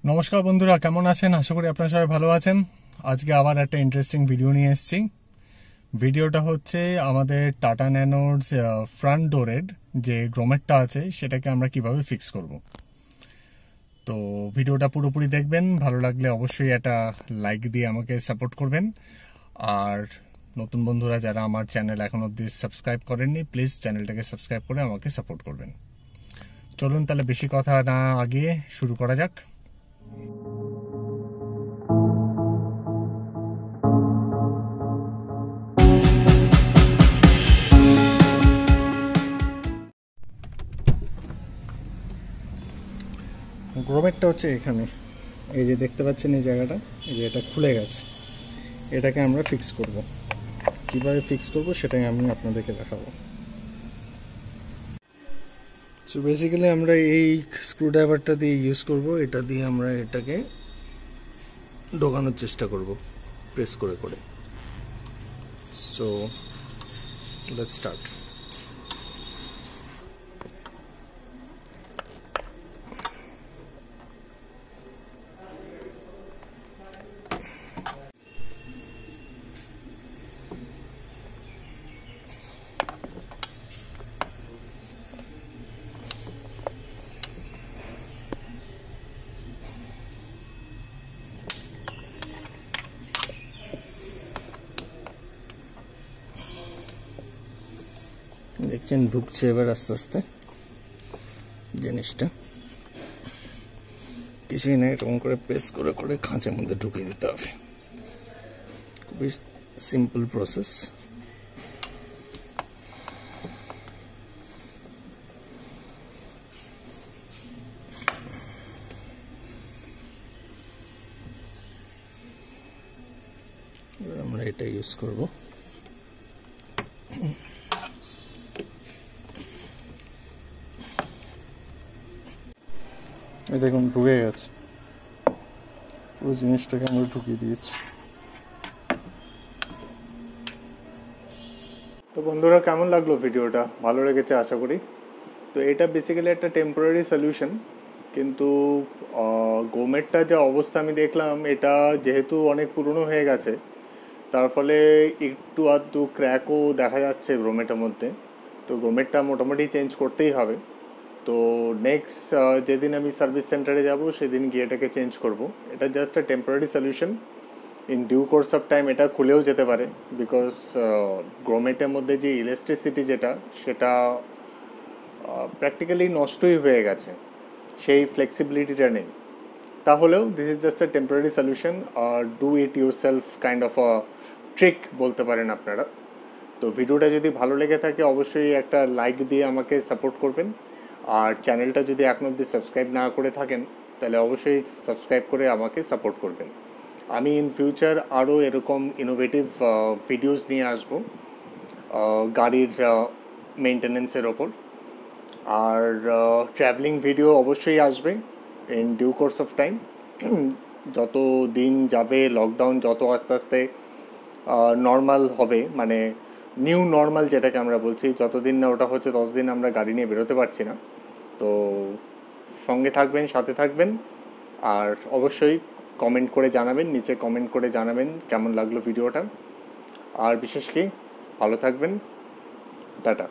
নমস্কার বন্ধুরা, কেমন আছেন? আশা করি আপনারা সবাই ভালো আছেন। আজকে আবার একটা ইন্টারেস্টিং ভিডিও নিয়ে এসেছি। ভিডিওটা হচ্ছে আমাদের টাটা ন্যানোর ফ্রন্ট ডোরের যে গ্রোমেটটা আছে সেটাকে আমরা কিভাবে ফিক্স করব। তো ভিডিওটা পুরোপুরি দেখবেন, ভালো লাগলে অবশ্যই একটা লাইক দিয়ে আমাকে সাপোর্ট করবেন। আর নতুন বন্ধুরা যারা আমার চ্যানেল এখন অবধি সাবস্ক্রাইব করেননি, প্লিজ চ্যানেলটাকে সাবস্ক্রাইব করে আমাকে সাপোর্ট করবেন। চলুন তাহলে বেশি কথা না আগিয়ে শুরু করা যাক। গ্রোমেটটা হচ্ছে এখানে, এই যে দেখতে পাচ্ছেন এই জায়গাটা, এই যে এটা খুলে গেছে। এটাকে আমরা ফিক্স করব। কিভাবে ফিক্স করব সেটাই আমি আপনাদেরকে দেখাবো। সো বেসিক্যালি আমরা এই স্ক্রুড্রাইভারটা দিয়ে ইউজ করব। এটা দিয়ে আমরা এটাকে ঢোকানোর চেষ্টা করব প্রেস করে করে। So let's start. দেখছেন ঢুকছে এবার আস্তে আস্তে জিনিসটা। কিছুই না, এরকম করে প্রেস করে করে খাঁচের মধ্যে ঢুকিয়ে দিতে হবে। খুবই সিম্পল প্রসেস। এবার আমরা এটা ইউজ করব। এই দেখুন ঢুকে গেছে, পুরো জিনিসটাকে আমরা ঢুকিয়ে দিয়েছি। তো বন্ধুরা, কেমন লাগলো ভিডিওটা? ভালো লেগেছে আশা করি। তো এটা বেসিক্যালি একটা টেম্পোরারি সলিউশন, কিন্তু গ্রোমেটটা যা অবস্থা আমি দেখলাম, এটা যেহেতু অনেক পুরনো হয়ে গেছে, তার ফলে একটু আধটু ক্র্যাকও দেখা যাচ্ছে গ্রোমেটের মধ্যে। তো গ্রোমেটটা মোটামুটি চেঞ্জ করতেই হবে। তো নেক্সট যেদিন আমি সার্ভিস সেন্টারে যাব সেদিন গিয়ে এটাকে চেঞ্জ করব। এটা just a temporary solution. In due course of time এটা খুলেও যেতে পারে, বিকজ গ্রোমেটের মধ্যে যে ইলেকট্রিসিটি সেটা প্র্যাকটিক্যালি নষ্টই হয়ে গেছে, সেই ফ্লেক্সিবিলিটিটা নেই। তাহলেও this is just a temporary solution, আর do it yourself kind of a trick বলতে পারেন আপনারা। তো ভিডিওটা যদি ভালো লেগে থাকে অবশ্যই একটা লাইক দিয়ে আমাকে সাপোর্ট করবেন। আর চ্যানেলটা যদি এখন অবধি সাবস্ক্রাইব না করে থাকেন তাহলে অবশ্যই সাবস্ক্রাইব করে আমাকে সাপোর্ট করবেন। আমি ইন ফিউচার আরও এরকম ইনোভেটিভ ভিডিওস নিয়ে আসব গাড়ির মেনটেনেন্সের ওপর। আর ট্রাভেলিং ভিডিও অবশ্যই আসবে in due course of time. যত দিন যাবে, লকডাউন যত আস্তে আস্তে নর্মাল হবে, মানে নিউ নর্মাল যেটাকে আমরা বলছি, যতদিন না ওটা হচ্ছে ততদিন আমরা গাড়ি নিয়ে বেরোতে পারছি না। তো সঙ্গে থাকবেন, সাথে থাকবেন। আর অবশ্যই কমেন্ট করে জানাবেন, নিচে কমেন্ট করে জানাবেন কেমন লাগলো ভিডিওটা। আর বিশেষ কি ভালো থাকবেন। টাটা।